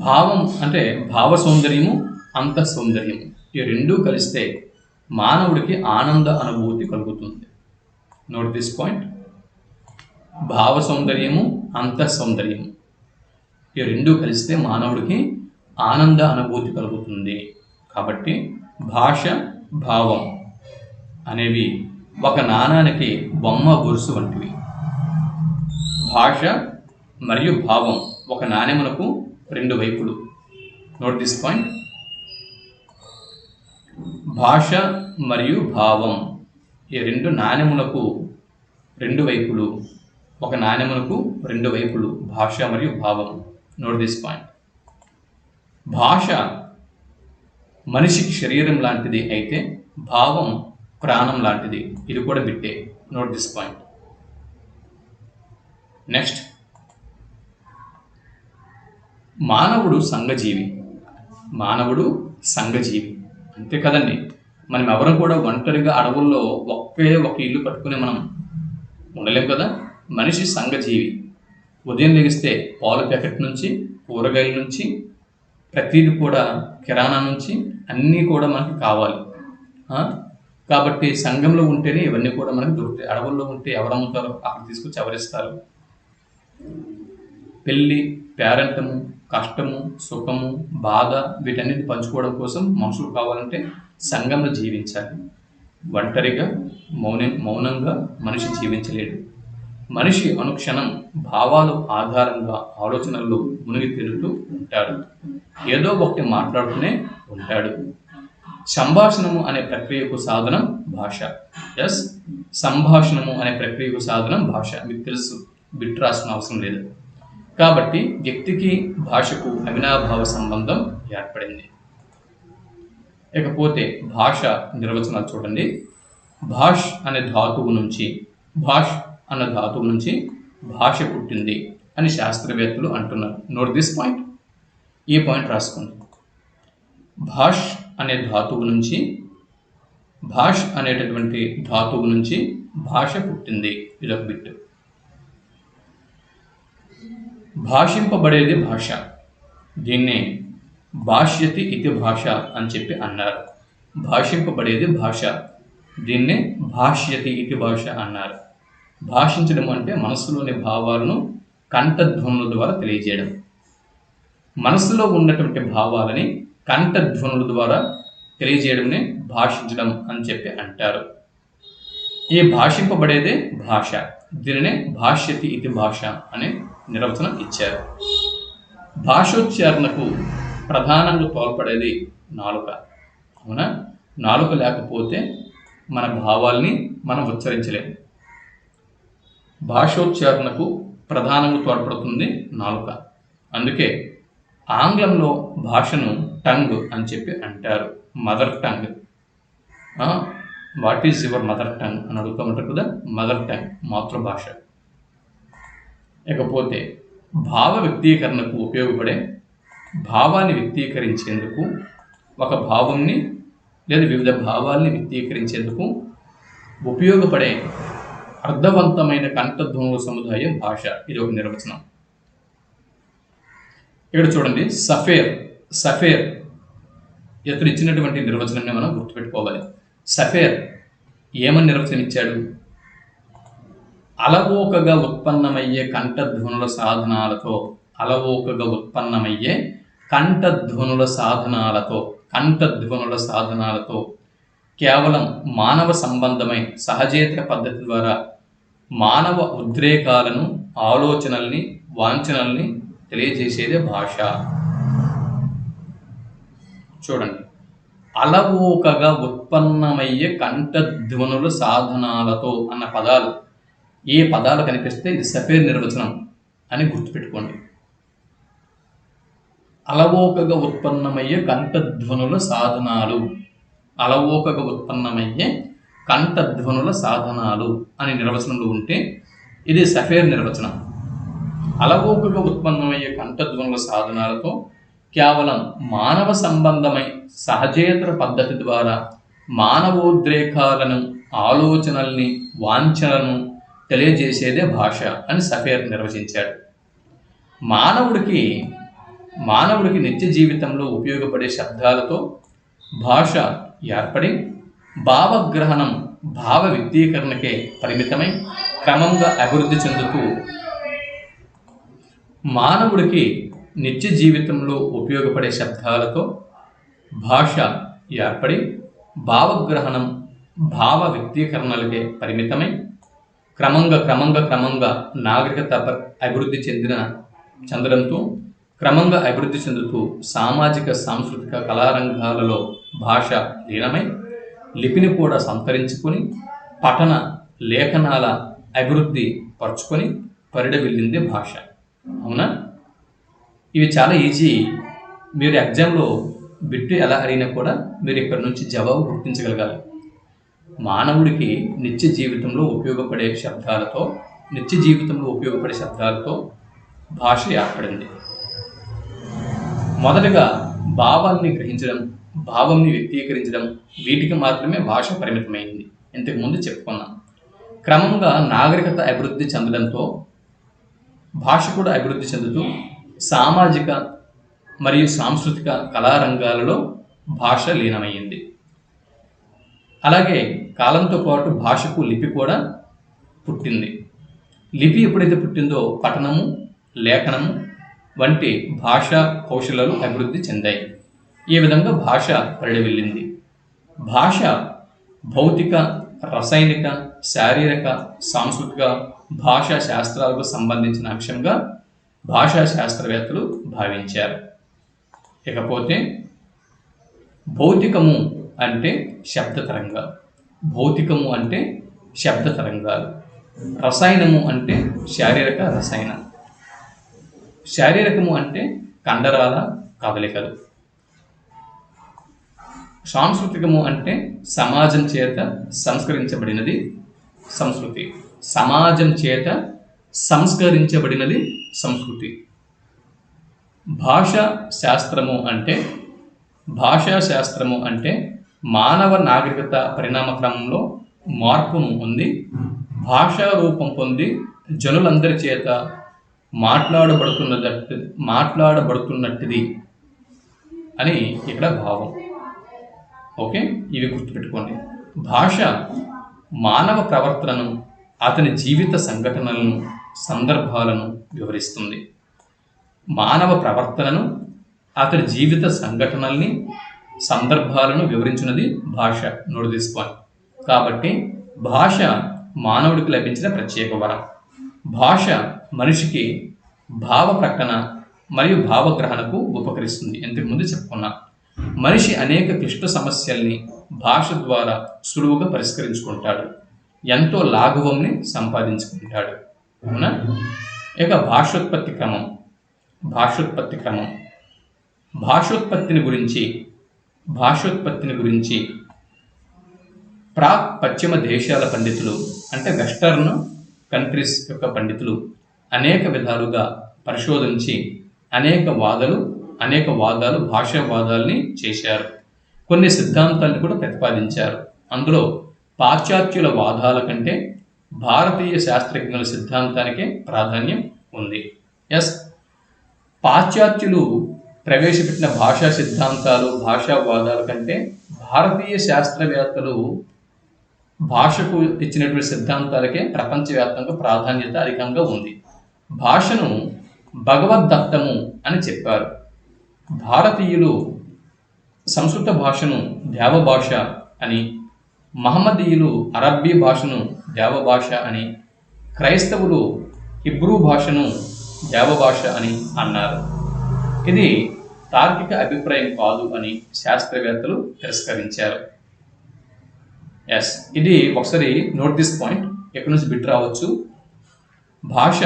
భావం అంటే భావ సౌందర్యము, అంతః సౌందర్యము ఈ రెండూ కలిస్తే మానవుడికి ఆనంద అనుభూతి కలుగుతుంది. Note this point. భావ సౌందర్యము, అంతః సౌందర్యము ఈ రెండూ కలిస్తే మానవుడికి ఆనంద అనుభూతి కలుగుతుంది. కాబట్టి భాష, భావం అనేవి ఒక నాణానికి బొమ్మ గొలుసు వంటివి. భాష మరియు భావం ఒక నాణెమునకు రెండు వైపులు. Note this point. భాష మరియు భావం ఈ రెండు నాణెమునకు రెండు వైపులు. ఒక నాణెమునకు రెండు వైపులు భాష మరియు భావం. Note this point. భాష మనిషికి శరీరం లాంటిది అయితే భావం ప్రాణం లాంటిది. ఇది కూడా బిట్టే. Note this point. నెక్స్ట్, మానవుడు సంఘజీవి. మానవుడు సంఘజీవి అంతే కదండి. మనం ఎవరం కూడా ఒంటరిగా అడవుల్లో ఒకే ఒక ఇల్లు కట్టుకుని మనం ఉండలేం కదా. మనిషి సంఘజీవి. ఉదయం లెగిస్తే పాలు ప్యాకెట్ నుంచి, కూరగాయల నుంచి, ప్రతిదీ కూడా కిరాణా నుంచి అన్నీ కూడా మనకి కావాలి. కాబట్టి సంఘంలో ఉంటేనే ఇవన్నీ కూడా మనకు దొరుకుతాయి. అడవుల్లో ఉంటే ఎవరు అమ్ముతారు? అక్కడ తీసుకొచ్చి ఎవరిస్తారు? పెళ్ళి, పేరంటము, కష్టము, సుఖము, బాధ వీటన్నిటి పంచుకోవడం కోసం మనుషులు కావాలంటే సంఘంలో జీవించాలి. ఒంటరిగా మౌనంగా మనిషి జీవించలేడు. మనిషి అనుక్షణం భావాలు ఆధారంగా ఆలోచనల్లో మునిగి తేలుతూ ఉంటాడు. ఏదో ఒకటి మాట్లాడుతూనే ఉంటాడు. సంభాషణము అనే ప్రక్రియకు సాధనం భాష. ఎస్, సంభాషణము అనే ప్రక్రియకు సాధనం భాష. మీకు తెలుసు, బిట్ రాసిన అవసరం లేదు. కాబట్టి వ్యక్తికి భాషకు అవినాభావ సంబంధం ఏర్పడింది. ఇకపోతే భాష నిర్వచనాలు చూడండి. భాష్ అనే ధాతువు నుంచి భాష పుట్టింది అని శాస్త్రవేత్తలు అంటున్నారు. Note this point. ఈ పాయింట్ రాసుకోండి. భాష్ అనే ధాతువు నుంచి, భాష్ అనేటటువంటి ధాతువు నుంచి భాష పుట్టింది. ఇదొక బిట్. భాషింపబడేది భాష. దీన్నే భాష్యతి ఇది భాష అని చెప్పి అన్నారు. భాషింపబడేది భాష, దీన్నే భాష్యతి ఇది భాష అన్నారు. భాషించడం అంటే మనస్సులోని భావాలను కంఠధ్వనుల ద్వారా తెలియజేయడం. మనస్సులో ఉన్నటువంటి భావాలని కంఠధ్వనుల ద్వారా తెలియజేయడమే భాషించడం అని చెప్పి అంటారు. ఈ భాషింపబడేదే భాష, దీనినే భాష్యతి ఇది భాష అనే నిర్వచనం ఇచ్చారు. భాషోచ్చారణకు ప్రధానంగా తోడ్పడేది నాలుక. అవునా? నాలుక లేకపోతే మన భావాల్ని మనం ఉచ్చరించలేము. భాషోచ్చారణకు ప్రధానంగా తోడ్పడుతుంది నాలుక. అందుకే ఆంగ్లంలో భాషను టంగ్ అని చెప్పి అంటారు. Mother tongue. What is your mother tongue అని అడుగుతూ ఉంటారు కదా, మదర్ టంగ్, మాతృభాష. ఇకపోతే భావ వ్యక్తీకరణకు ఉపయోగపడే, భావాన్ని వ్యక్తీకరించేందుకు, ఒక భావంని లేదా వివిధ భావాల్ని వ్యక్తీకరించేందుకు ఉపయోగపడే అర్థవంతమైన కంఠధ్వనుల సముదాయం భాష. ఇది ఒక నిర్వచనం. ఇక్కడ చూడండి, సఫేర్ ఇతడు ఇచ్చినటువంటి నిర్వచనాన్ని మనం గుర్తుపెట్టుకోవాలి. సఫేర్ ఏమని నిర్వచనం ఇచ్చాడు? అలవోకగా ఉత్పన్నమయ్యే కంఠధ్వనుల సాధనాలతో, అలవోకగా ఉత్పన్నమయ్యే కంఠధ్వనుల సాధనాలతో కేవలం మానవ సంబంధమై సహజేతర పద్ధతి ద్వారా మానవ ఉద్రేకాలను, ఆలోచనల్ని, వాంఛనల్ని తెలియజేసేదే భాష. చూడండి, అలవోకగా ఉత్పన్నమయ్యే కంఠధ్వనుల సాధనాలతో అన్న పదాలు, ఏ పదాలు కనిపిస్తే ఇది సఫేర్ నిర్వచనం అని గుర్తుపెట్టుకోండి. అలవోకగా ఉత్పన్నమయ్యే కంఠధ్వనుల సాధనాలు, అలవోకగా ఉత్పన్నమయ్యే కంఠధ్వనుల సాధనాలు అని నిర్వచనంలో ఉంటే ఇది సఫేర్ నిర్వచనం. అలవోకగా ఉత్పన్నమయ్యే కంఠధ్వనుల సాధనాలతో కేవలం మానవ సంబంధమై సహజేతర పద్ధతి ద్వారా మానవోద్రేకాలను, ఆలోచనల్ని, వాంఛనలను తెలియజేసేదే భాష అని సఫేర్ నిర్వచించాడు. మానవుడికి నిత్య జీవితంలో ఉపయోగపడే శబ్దాలతో భాష ఏర్పడి భావగ్రహణం, భావ వ్యక్తీకరణకే పరిమితమై క్రమంగా అభివృద్ధి చెందుతూ, మానవుడికి నిత్య జీవితంలో ఉపయోగపడే శబ్దాలతో భాష ఏర్పడి భావగ్రహణం, భావ వ్యక్తీకరణలకే పరిమితమై క్రమంగా నాగరికత అభివృద్ధి చెందుతూ సామాజిక, సాంస్కృతిక, కళారంగాలలో భాష లీనమై లిపిని కూడా సంతరించుకొని పఠన లేఖనాల అభివృద్ధి పరుచుకొని పరిడవిల్లింది భాష. అవునా? ఇవి చాలా ఈజీ. మీరు ఎగ్జామ్లో బిట్టు ఎలా అడిగినా కూడా మీరు ఇక్కడ నుంచి జవాబు గుర్తించగలగాలి. మానవుడికి నిత్య జీవితంలో ఉపయోగపడే శబ్దాలతో భాష ఏర్పడింది. మొదటగా భావాన్ని గ్రహించడం, భావంని వ్యక్తీకరించడం, వీటికి మాత్రమే భాష పరిమితమైంది. ఇంతకుముందు చెప్పుకున్నాం. క్రమంగా నాగరికత అభివృద్ధి చెందడంతో భాష కూడా అభివృద్ధి చెందుతూ సామాజిక మరియు సాంస్కృతిక కళారంగాలలో భాష లీనమైంది. అలాగే కాలంతో పాటు భాషకు లిపి కూడా పుట్టింది. లిపి ఎప్పుడైతే పుట్టిందో పఠనము, లేఖనము వంటి భాషా కౌశలాలు అభివృద్ధి చెందాయి. ఈ విధంగా భాష పరిడవిల్లింది. భాష భౌతిక, రసాయనిక, శారీరక, సాంస్కృతిక, భాషా శాస్త్రాలకు సంబంధించిన అంశంగా భాషా శాస్త్రవేత్తలు భావించారు. ఇకపోతే భౌతికము అంటే శబ్ద తరంగాలు, రసాయనము అంటే శారీరక రసాయనం, శారీరకము అంటే కండరాల కదలికలు, సాంస్కృతికము అంటే సమాజం చేత సంస్కరించబడినది సంస్కృతి. భాషా శాస్త్రము అంటే మానవ నాగరికత పరిణామ క్రమంలో మార్పును పొంది భాషా రూపం పొంది జనులందరి చేత మాట్లాడబడుతున్నట్టుది అని ఇక్కడ భావం. ఓకే, ఇవి గుర్తుపెట్టుకోండి. భాష మానవ ప్రవర్తనను, అతని జీవిత సంఘటనలను, సందర్భాలను వివరిస్తుంది. మానవ ప్రవర్తనను, అతని జీవిత సంఘటనల్ని, సందర్భాలను వివరించినది భాష. Note this point. కాబట్టి భాష మానవుడికి లభించిన ప్రత్యేక వరం. భాష మనిషికి భావ ప్రకటన మరియు భావగ్రహణకు ఉపకరిస్తుంది. ఇంతకుముందు చెప్పుకున్నా, మనిషి అనేక క్లిష్ట సమస్యల్ని భాష ద్వారా సులువుగా పరిష్కరించుకుంటాడు, ఎంతో లాఘవంని సంపాదించుకుంటాడు. అవునా? ఇక భాషోత్పత్తి క్రమం. భాషోత్పత్తిని గురించి ప్రాక్ పశ్చిమ దేశాల పండితులు, అంటే వెస్టర్న్ కంట్రీస్ యొక్క పండితులు అనేక విధాలుగా పరిశోధించి అనేక వాదాలు భాషావాదాల్ని చేశారు. కొన్ని సిద్ధాంతాలను కూడా ప్రతిపాదించారు. అందులో పాశ్చాత్యుల వాదాల కంటే భారతీయ శాస్త్రజ్ఞుల సిద్ధాంతానికే ప్రాధాన్యం ఉంది. పాశ్చాత్యులు ప్రవేశపెట్టిన భాషా సిద్ధాంతాలు, భాషావాదాల కంటే భారతీయ శాస్త్రవేత్తలు భాషకు ఇచ్చినటువంటి సిద్ధాంతాలకే ప్రపంచవ్యాప్తంగా ప్రాధాన్యత అధికంగా ఉంది. భాషను భగవద్దత్తము అని చెప్పారు. భారతీయులు సంస్కృత భాషను దేవభాష అని, మహమ్మదీయులు అరబ్బీ భాషను దేవభాష అని, క్రైస్తవులు హిబ్రూ భాషను దేవభాష అని అన్నారు. ఇది తార్కిక అభిప్రాయం కాదు అని శాస్త్రవేత్తలు తిరస్కరించారు. ఇది ఒకసారి నోట్ దిస్ పాయింట్. ఎక్కడి నుంచి బిట్ రావచ్చు. భాష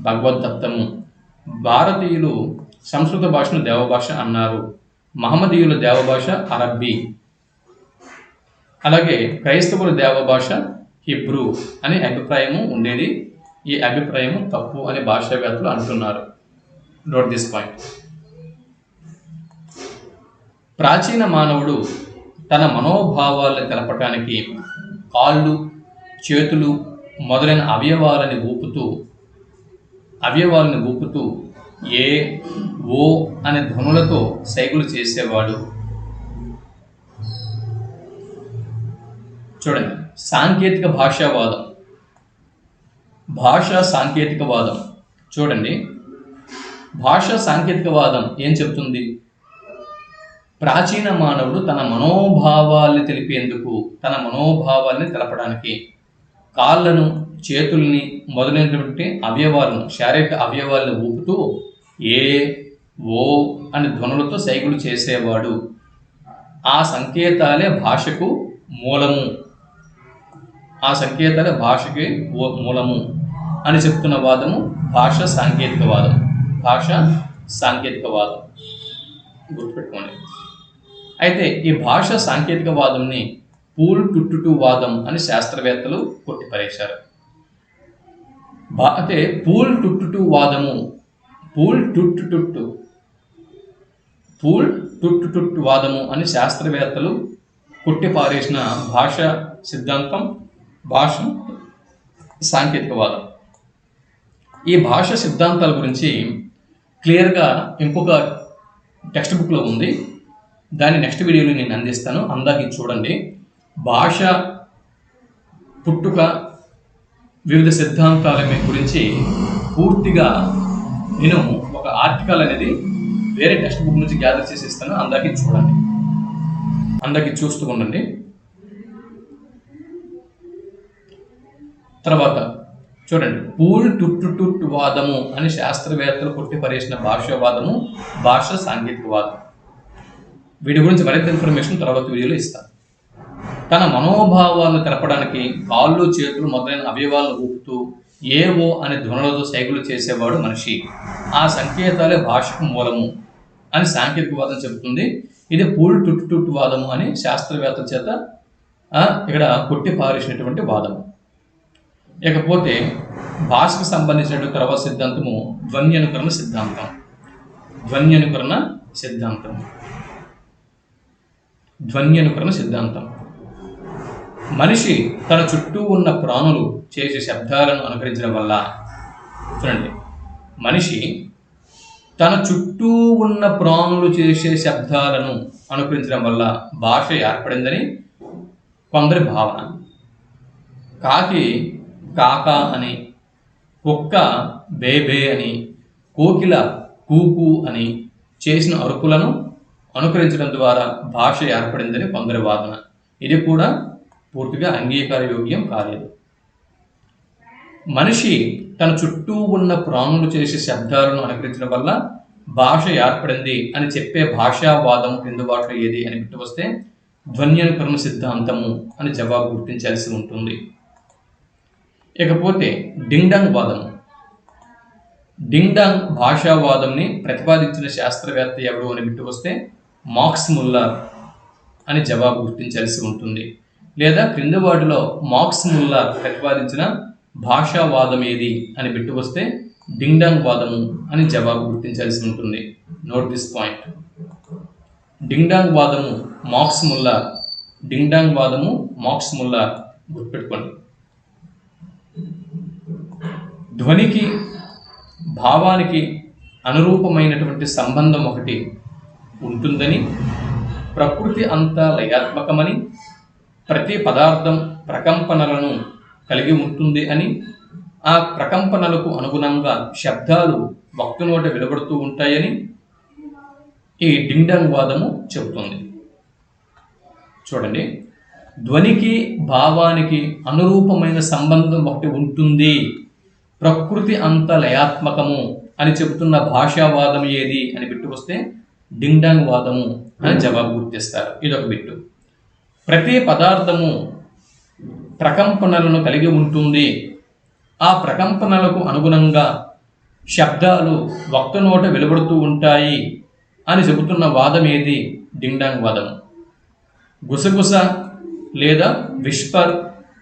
భగవద్దత్తము. భారతీయులు సంస్కృత భాషను దేవభాష అన్నారు. మహమ్మదీయుల దేవభాష అరబ్బీ. అలాగే క్రైస్తవుల దేవభాష హిబ్రూ అనే అభిప్రాయము ఉండేది. ఈ అభిప్రాయము తప్పు అని భాషావేత్తలు అంటున్నారు. Note this point. ప్రాచీన మానవుడు తన మనోభావాలను తెలపటానికి కాళ్ళు, చేతులు మొదలైన అవయవాలను ఊపుతూ ఏ, ఓ అనే ధ్వనులతో సైగులు చేసేవాడు. చూడండి, సాంకేతిక సాంకేతికవాదం. చూడండి, భాషా సాంకేతికవాదం ఏం చెప్తుంది? ప్రాచీన మానవుడు తన మనోభావాల్ని తెలపడానికి కాళ్ళను, చేతుల్ని మొదలైనటువంటి శారీరక అవయవాలను ఊపుతూ ఏ, ఓ అనే ధ్వనులతో సైగులు చేసేవాడు. ఆ సంకేతాలే భాషకు మూలము అని చెప్తున్న వాదము భాషా సాంకేతికవాదం. గుర్తుపెట్టుకోండి. అయితే ఈ భాషా సాంకేతికవాదంని పూల్ టుట్టుటు వాదం అని శాస్త్రవేత్తలు కొట్టిపరేశారు. అయితే పూల్ టుట్టుటు వాదము అని శాస్త్రవేత్తలు కొట్టిపారేసిన భాషా సిద్ధాంతం భాష సాంకేతికవాదం. ఈ భాషా సిద్ధాంతాల గురించి క్లియర్గా ఇంకొక టెక్స్ట్ బుక్లో ఉంది. దాన్ని నెక్స్ట్ వీడియోలో నేను అందిస్తాను. అందాక చూడండి. భాష పుట్టుక, వివిధ సిద్ధాంతాల గురించి పూర్తిగా నేను ఒక ఆర్టికల్ అనేది వేరే టెక్స్ట్ బుక్ నుంచి గ్యాదర్ చేసి ఇస్తాను. అందాక చూడండి. అందరికి చూస్తూ ఉండండి. తర్వాత చూడండి, పూల్ టుట్టు వాదము అని శాస్త్రవేత్తలు కొట్టిపరేసిన భాషావాదము భాషా సాంకేతికవాదం. వీటి గురించి మరింత ఇన్ఫర్మేషన్ తర్వాత వీడియోలో ఇస్తాను. తన మనోభావాలను తెలపడానికి కాళ్ళు, చేతులు మొదలైన అవయవాలను ఊపుతూ ఏవో అనే ధ్వనులతో సైగులు చేసేవాడు మనిషి. ఆ సంకేతాలే భాషకు మూలము అని సాంకేతికవాదం చెబుతుంది. ఇది పూల్ టుట్టు వాదము అని శాస్త్రవేత్తల చేత ఇక్కడ కొట్టి పారేసినటువంటి వాదము. ఇకపోతే భాషకు సంబంధించిన తర్వాత సిద్ధాంతము ధ్వన్యనుకరణ సిద్ధాంతం. మనిషి తన చుట్టూ ఉన్న ప్రాణులు చేసే శబ్దాలను అనుకరించడం వల్ల, చూడండి, మనిషి తన చుట్టూ ఉన్న ప్రాణులు చేసే శబ్దాలను అనుకరించడం వల్ల భాష ఏర్పడిందని కొందరి భావన. కాకి కాకా అని, కుక్క బేబే అని, కోకిల కూకు అని చేసిన అరుపులను అనుకరించడం ద్వారా భాష ఏర్పడిందని కొందరి వాదన. ఇది కూడా పూర్తిగా అంగీకారయోగ్యం కాలేదు. మనిషి తన చుట్టూ ఉన్న ప్రాణులు చేసే శబ్దాలను అనుకరించడం వల్ల భాష ఏర్పడింది అని చెప్పే భాషావాదం క్రిందుబాటులో ఏది అని బిట్టు వస్తే ధ్వన్యనుకరణ సిద్ధాంతము అని జవాబు గుర్తించాల్సి ఉంటుంది. ఇకపోతే డింగ్డాంగ్ వాదము. డింగ్డాంగ్ భాషావాదంని ప్రతిపాదించిన శాస్త్రవేత్త ఎవరు అని బిట్టు వస్తే మాక్స్ ముల్లర్ అని జవాబు గుర్తించాల్సి ఉంటుంది. లేదా క్రింది వాటిలో మాక్స్ ముల్లర్ ప్రతిపాదించిన భాషావాదం ఏది అని బిట్టు వస్తే డింగ్డాంగ్ వాదము అని జవాబు గుర్తించాల్సి ఉంటుంది. Note this point. డింగ్డాంగ్ వాదము మాక్స్ ముల్లర్, డింగ్డాంగ్ వాదము మాక్స్ ముల్లర్ గుర్తుపెట్టుకోండి. ధ్వనికి భావానికి అనురూపమైనటువంటి సంబంధం ఒకటి ఉంటుందని, ప్రకృతి అంతా లయాత్మకమని, ప్రతి పదార్థం ప్రకంపనలను కలిగి ఉంటుంది అని, ఆ ప్రకంపనలకు అనుగుణంగా శబ్దాలు వక్త నోట వెలువడుతూ ఉంటాయని ఈ డింగ్డాంగ్ వాదము చెబుతుంది. చూడండి, ధ్వనికి భావానికి అనురూపమైన సంబంధం ఒకటి ఉంటుంది, ప్రకృతి అంత లయాత్మకము అని చెబుతున్న భాషావాదం ఏది అని బిట్టు వస్తే డింగ్డాంగ్ వాదము అని జవాబు గుర్తిస్తారు. ఇదొక బిట్టు. ప్రతి పదార్థము ప్రకంపనలను కలిగి ఉంటుంది, ఆ ప్రకంపనలకు అనుగుణంగా శబ్దాలు వక్త నోట వెలువడుతూ ఉంటాయి అని చెబుతున్న వాదం ఏది? డింగ్డాంగ్ వాదం. గుసగుస లేదా విస్పర్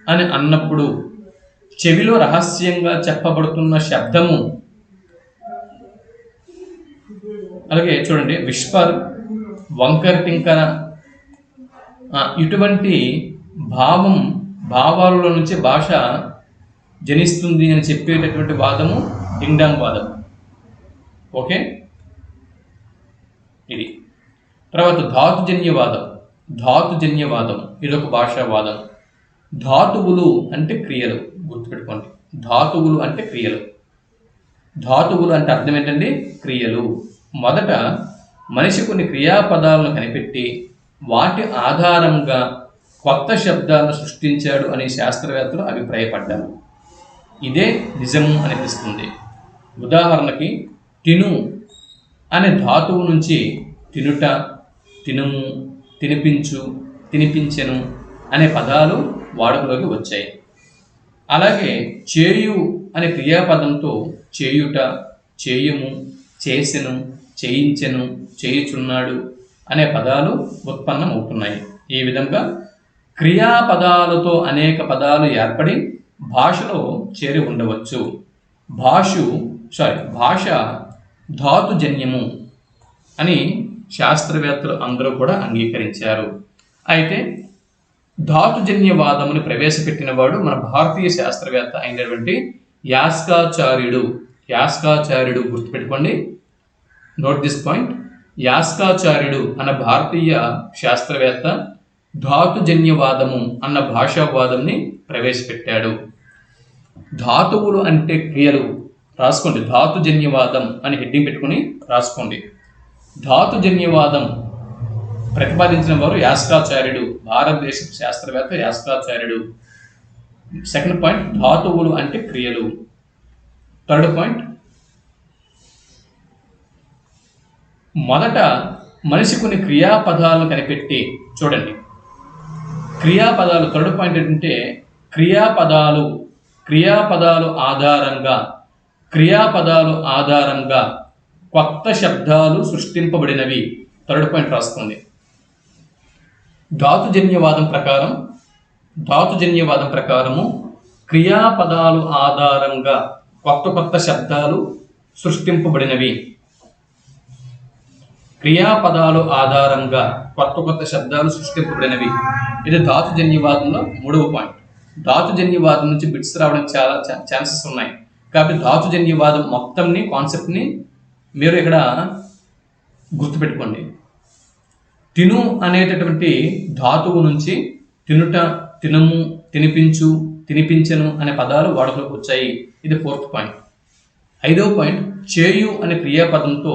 అని అన్నప్పుడు చెవిలో రహస్యంగా చెప్పబడుతున్న శబ్దము, అలాగే చూడండి విస్పర్, వంకర్ టింకర, ఇటువంటి భావాలలో నుంచి భాష జనిస్తుంది అని చెప్పేటటువంటి వాదము డింగ్డాంగ్ వాదం. ఓకే, ఇది. తర్వాత ధాతుజన్యవాదం. ధాతుజన్యవాదం ఇదొక భాషావాదం. ధాతువులు అంటే క్రియలు, గుర్తుపెట్టుకోండి. ధాతువులు అంటే క్రియలు. ధాతువులు అంటే అర్థం ఏంటండి? క్రియలు. మొదట మనిషి కొన్ని క్రియాపదాలను కనిపెట్టి వాటి ఆధారంగా కొత్త శబ్దాలను సృష్టించాడు అని శాస్త్రవేత్తలు అభిప్రాయపడ్డారు. ఇదే నిజము అనిపిస్తుంది. ఉదాహరణకి తిను అనే ధాతువు నుంచి తినుట, తినుము, తినిపించు, తినిపించెను అనే పదాలు వాడుకలోకి వచ్చాయి. అలాగే చేయు అనే క్రియాపదంతో చేయుట, చేయుము, చేసెను, చేయించెను, చేయుచున్నాడు అనే పదాలు ఉత్పన్నమవుతున్నాయి. ఈ విధంగా క్రియాపదాలతో అనేక పదాలు ఏర్పడి భాషలో చేరి ఉండవచ్చు. భాష ధాతుజన్యము అని శాస్త్రవేత్తలు అందరూ కూడా అంగీకరించారు. అయితే ధాతుజన్యవాదముని ప్రవేశపెట్టిన వాడు మన భారతీయ శాస్త్రవేత్త అయినటువంటి యాస్కాచార్యుడు. యాస్కాచార్యుడు గుర్తుపెట్టుకోండి. Note this point. యాస్కాచార్యుడు అన్న భారతీయ శాస్త్రవేత్త ధాతుజన్యవాదము అన్న భాషావాదంని ప్రవేశపెట్టాడు. ధాతువులు అంటే క్రియలు రాసుకోండి. ధాతుజన్యవాదం అని హెడ్డింగ్ పెట్టుకుని రాసుకోండి. ధాతుజన్యవాదం ప్రతిపాదించిన వారు యాస్కాచార్యుడు, భారతదేశ శాస్త్రవేత్త యాస్కాచార్యుడు. సెకండ్ పాయింట్, ధాతువులు అంటే క్రియలు. థర్డ్ పాయింట్, మొదట మనిషి కొన్ని క్రియాపదాలను కనిపెట్టి, చూడండి క్రియాపదాలు. థర్డ్ పాయింట్ ఏంటంటే క్రియాపదాలు ఆధారంగా కొత్త శబ్దాలు సృష్టింపబడినవి. థర్డ్ పాయింట్ రాసుకోండి. ధాతుజన్యవాదం ప్రకారము క్రియాపదాలు ఆధారంగా కొత్త శబ్దాలు సృష్టింపబడినవి. క్రియాపదాలు ఆధారంగా కొత్త శబ్దాలు సృష్టింపబడినవి. ఇది ధాతుజన్యవాదంలో మూడవ పాయింట్. ధాతుజన్యవాదం నుంచి బిట్స్ రావడానికి చాలా ఛాన్సెస్ ఉన్నాయి. కాబట్టి ధాతుజన్యవాదం మొత్తంని కాన్సెప్ట్ని మీరు ఇక్కడ గుర్తుపెట్టుకోండి. తిను అనేటటువంటి ధాతువు నుంచి తినుట, తినము, తినిపించు, తినిపించను అనే పదాలు వాడుకలోకి వచ్చాయి. ఇది 4th పాయింట్. 5వ పాయింట్, చేయు అనే క్రియాపదంతో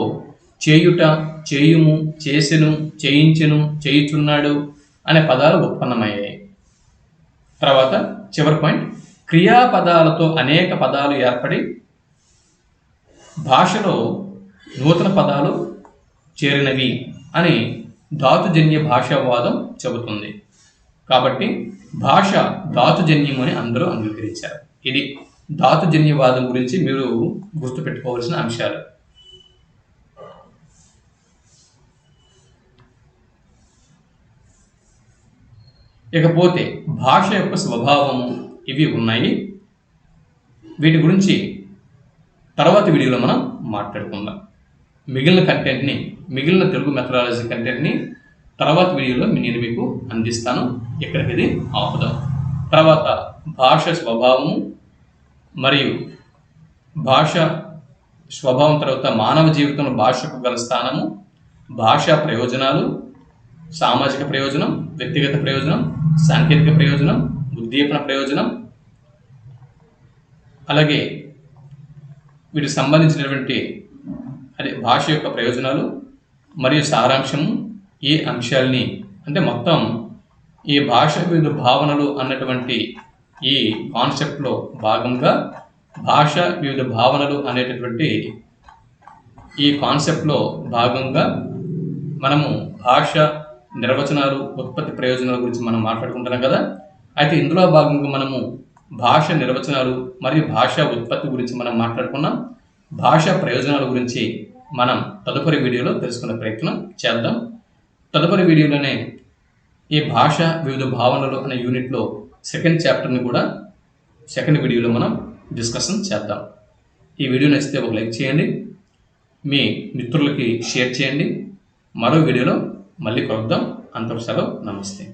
చేయుట, చేయుము, చేసెను, చేయించెను, చేయుచున్నాడు అనే పదాలు ఉత్పన్నమయ్యాయి. తర్వాత చివరి పాయింట్, క్రియాపదాలతో అనేక పదాలు ఏర్పడి భాషలో నూతన పదాలు చేరినవి అని ధాతుజన్య భాషావాదం చెబుతుంది. కాబట్టి భాష ధాతుజన్యం అని అందరూ అంగీకరించారు. ఇది ధాతుజన్యవాదం గురించి మీరు గుర్తుపెట్టుకోవాల్సిన అంశాలు. ఇకపోతే భాష యొక్క స్వభావము ఇవి ఉన్నాయి. వీటి గురించి తర్వాత వీడియోలో మనం మాట్లాడుకుందాం. మిగిలిన తెలుగు మెథడాలజీ కంటెంట్ని తర్వాత వీడియోలో నేను మీకు అందిస్తాను. ఇక్కడికి ఇది ఆపుదాం. తర్వాత భాష స్వభావము మరియు భాష స్వభావం తర్వాత మానవ జీవితంలో భాషకు గల స్థానము, భాషా ప్రయోజనాలు, సామాజిక ప్రయోజనం, వ్యక్తిగత ప్రయోజనం, సాంకేతిక ప్రయోజనం, ఉద్దీపన ప్రయోజనం, అలాగే వీటికి సంబంధించినటువంటి భాష యొక్క ప్రయోజనాలు మరియు సారాంశము, ఈ అంశాలని అంటే మొత్తం ఈ భాష వివిధ భావనలు అన్నటువంటి ఈ కాన్సెప్ట్లో భాగంగా భాష వివిధ భావనలు అనేటటువంటి ఈ కాన్సెప్ట్లో భాగంగా మనము భాష నిర్వచనాలు, ఉత్పత్తి ప్రయోజనాల గురించి మనం మాట్లాడుకుంటున్నాం కదా. అయితే ఇందులో భాగంగా మనము భాష నిర్వచనాలు మరియు భాషా ఉత్పత్తి గురించి మనం మాట్లాడుకున్నాం. భాషా ప్రయోజనాల గురించి మనం తదుపరి వీడియోలో తెలుసుకునే ప్రయత్నం చేద్దాం. తదుపరి వీడియోలోనే ఈ భాష వివిధ భావనలు అనే యూనిట్లో 2nd చాప్టర్ని కూడా 2nd వీడియోలో మనం డిస్కషన్ చేద్దాం. ఈ వీడియో నచ్చితే ఒక లైక్ చేయండి, మీ మిత్రులకి షేర్ చేయండి. మరో వీడియోలో మళ్ళీ కలుద్దాం. అంతవరకు సెలవు. నమస్తే.